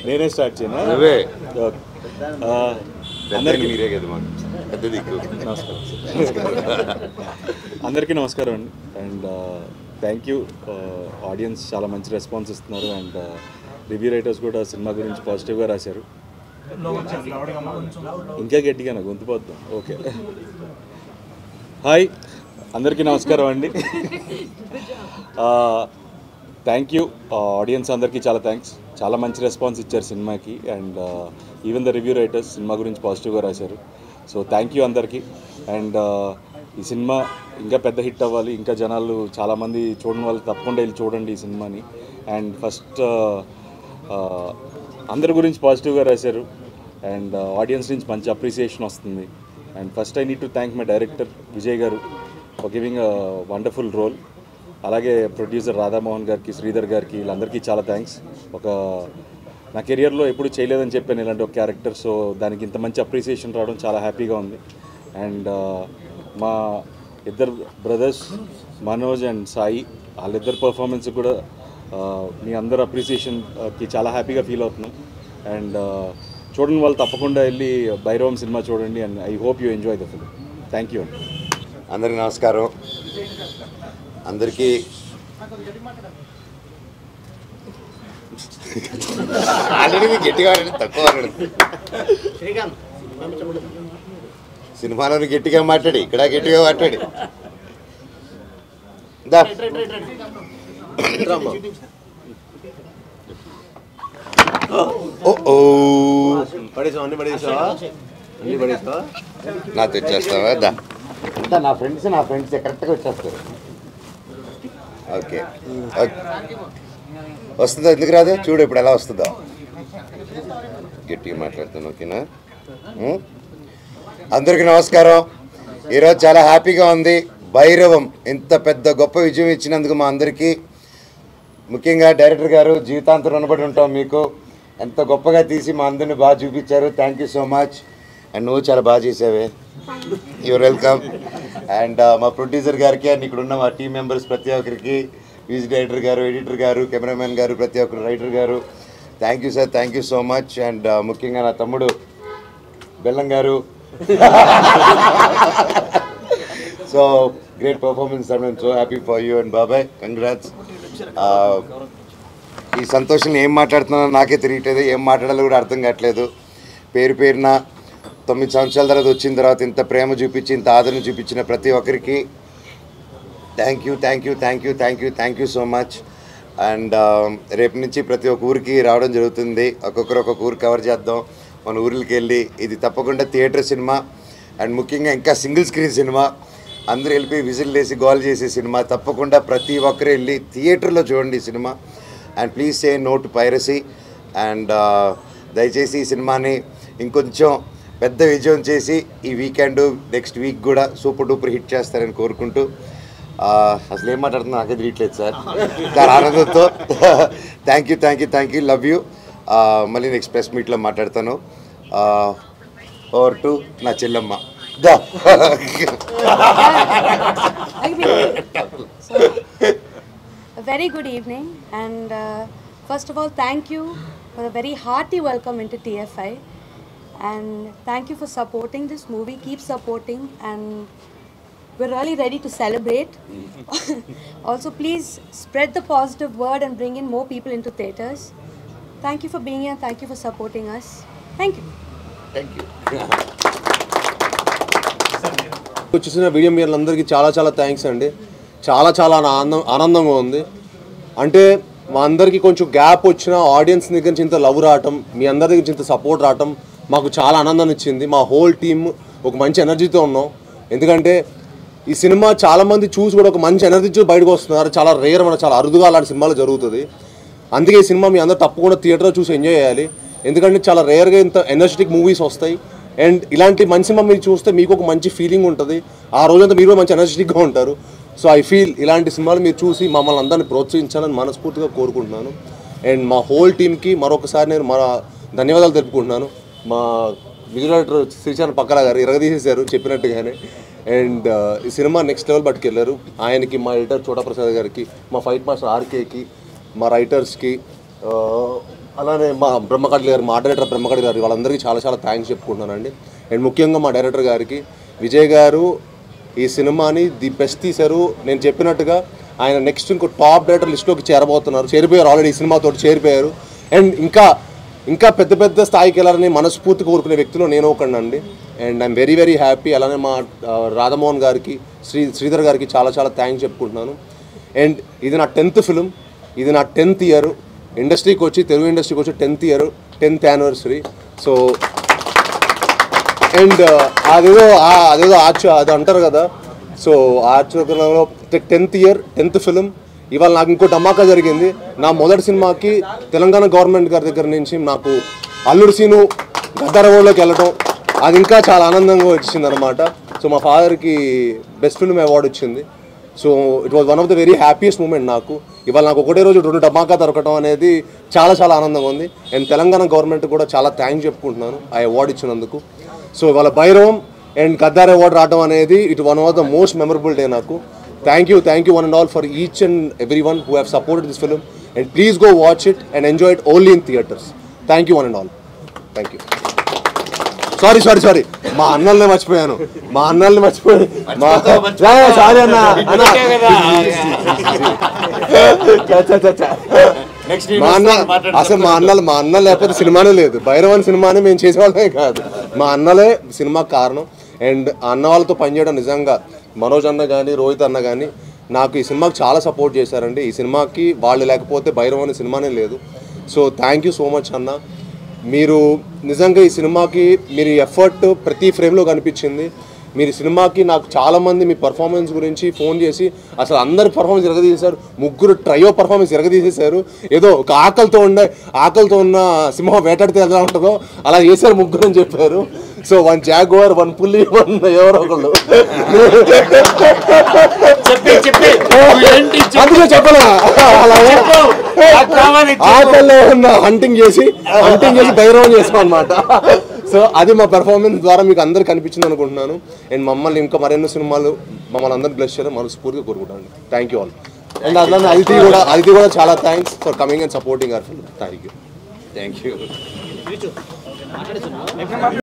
నేనే స్టార్ట్ చేయనా? అందరికీ మీరే కదా మాకు పెద్ద దిక్కు. నమస్కారం, అందరికీ నమస్కారం అండి. And thank you. ఆడియన్స్ చాలా మంచి రెస్పాన్స్ ఇస్తున్నారు. అండ్ రివ్యూ రైటర్స్ కూడా సినిమా గురించి పాజిటివ్గా రాశారు. ఇంకా గట్టిగా నాకు గొంతుపోద్దాం. ఓకే, హాయ్ అందరికీ నమస్కారం అండి. థ్యాంక్ యూ ఆడియన్స్ అందరికీ, చాలా థ్యాంక్స్. చాలా మంచి రెస్పాన్స్ ఇచ్చారు సినిమాకి. And even the review writers cinema గురించి పాజిటివ్గా రాశారు. సో థ్యాంక్ యూ అందరికీ. అండ్ ఈ సినిమా ఇంకా పెద్ద హిట్ అవ్వాలి, ఇంకా జనాలు చాలామంది చూడని వాళ్ళు తప్పకుండా వెళ్ళి చూడండి ఈ సినిమాని. అండ్ ఫస్ట్ అందరి గురించి పాజిటివ్గా రాశారు. అండ్ ఆడియన్స్ నుంచి మంచి అప్రిసియేషన్ వస్తుంది. And first I need to thank my director Vijay garu for giving a wonderful role. అలాగే ప్రొడ్యూసర్ రాధామోహన్ గారికి, శ్రీధర్ గారికి, వీళ్ళందరికీ చాలా థ్యాంక్స్. నా కెరియర్లో ఎప్పుడు చేయలేదని చెప్పాను ఇలాంటి ఒక క్యారెక్టర్. సో దానికి ఇంత మంచి అప్రిసియేషన్ రావడం చాలా హ్యాపీగా ఉంది. అండ్ మా ఇద్దరు బ్రదర్స్ మనోజ్ అండ్ సాయి, వాళ్ళిద్దరు పర్ఫార్మెన్స్ కూడా మీ అందరు అప్రిసియేషన్కి చాలా హ్యాపీగా ఫీల్ అవుతున్నాం. అండ్ చూడండి వాళ్ళు తప్పకుండా వెళ్ళి భైరవం సినిమా చూడండి. And I hope you enjoy the film. Thank you అండి. అందరికీ నమస్కారం. అందరికీ ఆల్రెడీ గట్టిగా తక్కువ సినిమాలో గట్టిగా మాట్లాడి, ఇక్కడ గట్టిగా మాట్లాడి నాతో వచ్చేస్తావా? నా ఫ్రెండ్స్ కరెక్ట్గా వచ్చేస్తారు. ఓకే, వస్తుందా? ఎందుకు రాదు? చూడు ఇప్పుడు ఎలా వస్తుందో. గట్టిగా మాట్లాడుతాను. ఓకేనా? అందరికీ నమస్కారం. ఈరోజు చాలా హ్యాపీగా ఉంది. భైరవం ఇంత పెద్ద గొప్ప విజయం ఇచ్చినందుకు మా అందరికీ, ముఖ్యంగా డైరెక్టర్ గారు జీవితాంతం రుణపడి ఉంటాం మీకు. ఎంత గొప్పగా తీసి మా అందరిని బాగా చూపించారు. Thank you so much. And నువ్వు చాలా బాగా చేసావే. Your welcome. అండ్ మా ప్రొడ్యూసర్ గారికి, అండ్ ఇక్కడ ఉన్న మా టీం మెంబర్స్ ప్రతి ఒక్కరికి, music director garu, editor garu, cameraman garu, ప్రతి ఒక్కరు, writer garu, thank you sir. Thank you so much. And ముఖ్యంగా నా తమ్ముడు Bellam garu. So great performance. I'm so happy for you and బాబాయ్, కంగ్రాట్స్. ఈ సంతోషంలో ఏం మాట్లాడుతున్నానో నాకే తెలియట్లేదు, ఏం మాట్లాడాలో కూడా అర్థం కావట్లేదు. పేరున 9 సంవత్సరాల తర్వాత వచ్చిన తర్వాత ఇంత ప్రేమ చూపించి, ఇంత ఆదరణ చూపించిన ప్రతి ఒక్కరికి thank you so much. And రేపు నుంచి ప్రతి ఒక్క ఊరికి రావడం జరుగుతుంది. ఒక్కొక్కరు ఒక్కొక్క ఊరు కవర్ చేద్దాం. మన ఊరికి వెళ్ళి, ఇది తప్పకుండా థియేటర్ సినిమా. అండ్ ముఖ్యంగా ఇంకా సింగిల్ స్క్రీన్ సినిమా. అందరూ వెళ్ళిపోయి విజిల్ వేసి గోల్ చేసే సినిమా. తప్పకుండా ప్రతి ఒక్కరు వెళ్ళి థియేటర్లో చూడండి ఈ cinema. And please say no to piracy. And దయచేసి ఈ సినిమాని ఇంకొంచెం పెద్ద విజయం చేసి ఈ వీకెండ్, నెక్స్ట్ వీక్ కూడా సూపర్ డూపర్ హిట్ చేస్తారని కోరుకుంటూ, అసలు ఏం మాట్లాడుతున్నా నాకే తెలియట్లేదు సార్, దాని ఆనందంతో థ్యాంక్ యూ లవ్ యూ. మళ్ళీ నెక్స్ట్ ప్రెస్ మీట్లో మాట్లాడతాను. ఓవర్ టు నా చెల్లమ్మ. A very good evening, and first of all, thank you for a very hearty welcome into TFI, and thank you for supporting this movie. Keep supporting, and we're really ready to celebrate. Also, please spread the positive word and bring in more people into theatres. Thank you for being here. Thank you for supporting us. Thank you. చూసిన video మీరందరికీ చాలా thanks అండి. చాలా ఆనందంగా ఉంది. అంటే మా అందరికీ కొంచెం గ్యాప్ వచ్చిన ఆడియన్స్ దగ్గర నుంచి ఇంత లవ్ రావటం, మీ అందరి దగ్గర నుంచి ఇంత సపోర్ట్ రావటం మాకు చాలా ఆనందాన్ని ఇచ్చింది. మా హోల్ టీమ్ ఒక మంచి ఎనర్జీతో ఉన్నాం. ఎందుకంటే ఈ సినిమా చాలామంది చూసి కూడా ఒక మంచి ఎనర్జీతో బయటకు వస్తున్నారు. చాలా రేర్, మన చాలా అరుదుగా అలాంటి సినిమాలు జరుగుతుంది. అందుకే ఈ సినిమా మీ అందరూ తప్పకుండా థియేటర్లో చూసి ఎంజాయ్ చేయాలి. ఎందుకంటే చాలా రేర్గా ఇంత ఎనర్జెటిక్ మూవీస్ వస్తాయి. అండ్ ఇలాంటి మంచి సినిమా మీరు చూస్తే మీకు ఒక మంచి ఫీలింగ్ ఉంటుంది. ఆ రోజంతా మీరు మంచి ఎనర్జెటిక్గా ఉంటారు. సో ఐ ఫీల్ ఇలాంటి సినిమాలు మీరు చూసి మమ్మల్ని అందరినీ ప్రోత్సహించాలని మనస్ఫూర్తిగా కోరుకుంటున్నాను. అండ్ మా హోల్ టీమ్కి మరొకసారి నేను ధన్యవాదాలు తెలుపుకుంటున్నాను. మా విజువల్ డైరెక్టర్ శ్రీశాంత్ పక్కల గారు ఇరగదీసేశారు చెప్పినట్టుగానే. అండ్ ఈ సినిమా నెక్స్ట్ లెవెల్ పట్టుకెళ్ళారు. ఆయనకి, మా ఎడిటర్ చోటా ప్రసాద్ గారికి, మా ఫైట్ మాస్టర్ ఆర్కేకి, మా రైటర్స్కి, అలానే మా బ్రహ్మకడ్లి గారు, మా డైరెక్టర్ బ్రహ్మకడ్లి గారు, వాళ్ళందరికీ చాలా చాలా థ్యాంక్స్ చెప్పుకుంటున్నానండి. అండ్ ముఖ్యంగా మా డైరెక్టర్ గారికి, విజయ్ గారు ఈ సినిమాని ది బెస్ట్ తీశారు. నేను చెప్పినట్టుగా ఆయన నెక్స్ట్ ఇంకో టాప్ డైరెక్టర్ లిస్ట్లోకి చేరిపోయారు ఆల్రెడీ. ఈ సినిమాతో చేరిపోయారు. అండ్ ఇంకా పెద్ద పెద్ద స్థాయికి వెళ్ళాలని మనస్ఫూర్తి కోరుకునే వ్యక్తిలో నేను ఒకనండి. And I'm very very happy. అలానే మా రాధామోహన్ గారికి, శ్రీధర్ గారికి చాలా చాలా థ్యాంక్స్ చెప్పుకుంటున్నాను. అండ్ ఇది నా 10th ఫిలిం, ఇది నా 10th ఇయర్ ఇండస్ట్రీకి వచ్చి, తెలుగు ఇండస్ట్రీకి వచ్చి 10th year, 10th anniversary. So and అదేదో అది అంటారు కదా, సో ఆచరణలో 10th ఇయర్ 10th ఫిలిం. ఇవాళ నాకు ఇంకో ధమాకా జరిగింది. నా మొదటి సినిమాకి తెలంగాణ గవర్నమెంట్ గారి దగ్గర నుంచి నాకు అల్లుడు సీను గద్దర్ అవార్డులోకి వెళ్ళటం, అది ఇంకా చాలా ఆనందంగా వచ్చింది అనమాట. సో మా ఫాదర్కి బెస్ట్ ఫిల్మ్ అవార్డు వచ్చింది. So it was one of the very happiest moment నాకు. ఇవాళ నాకు ఒకటే రోజు 2 ధమాకా దొరకటం అనేది చాలా చాలా ఆనందంగా ఉంది. అండ్ తెలంగాణ గవర్నమెంట్ కూడా చాలా థ్యాంక్స్ చెప్పుకుంటున్నాను ఆ అవార్డు ఇచ్చినందుకు. సో ఇవాళ భైరవం అండ్ గద్దార్ అవార్డు రావడం అనేది it one of the most memorable day నాకు. Thank you one and all for each and every one who have supported this film. And please go watch it and enjoy it only in theatres. Thank you one and all. Thank you. Sorry మా అన్నల్ని మర్చిపోయాను. Sorry అన్న అసలు మా అన్న లేకపోతే సినిమానే లేదు. భైరవన్ సినిమాని మేము చేసేవాళ్ళమే కాదు, మా అన్నలే సినిమాకి కారణం. అండ్ అన్న వాళ్ళతో పనిచేయడం నిజంగా మనోజ్ అన్న కానీ, రోహిత్ అన్న కానీ నాకు ఈ సినిమాకి చాలా సపోర్ట్ చేశారండి. ఈ సినిమాకి వాళ్ళు లేకపోతే భైరవన్ సినిమానే లేదు. So thank you so much అన్న. మీరు నిజంగా ఈ సినిమాకి మీరు ఎఫర్ట్ ప్రతి ఫ్రేమ్లో కనిపించింది. మీరు సినిమాకి నాకు చాలామంది మీ పర్ఫార్మెన్స్ గురించి ఫోన్ చేసి అసలు అందరి పర్ఫార్మెన్స్ ఎరగదీసేశారు. 3 ట్రయో పర్ఫార్మెన్స్ ఎరగదీసేశారు. ఏదో ఒక ఆకలితో ఉన్న సింహం వేటాడితే ఎలా ఉంటుందో అలా చేశారు 3 అని చెప్పారు. సో 1 జాగ్వార్, 1 పులి, 1 ఎవరో ఒకళ్ళు. అందుకే చెప్పలా ఆకల్లో ఉన్న హంటింగ్ చేసి భైరవం చేసాం అనమాట. సో అది మా పెర్ఫార్మెన్స్ ద్వారా మీకు అందరు కనిపించింది అనుకుంటున్నాను. అండ్ మమ్మల్ని ఇంకా మరెన్నో సినిమాలు మమ్మల్ని అందరిని బ్లెస్ చేయాలని మనస్ఫూర్తిగా కోరుకుంటాను. Thank you all. అండ్ అట్లానే అదితి కూడా చాలా thanks for coming and supporting hour film. Thank you.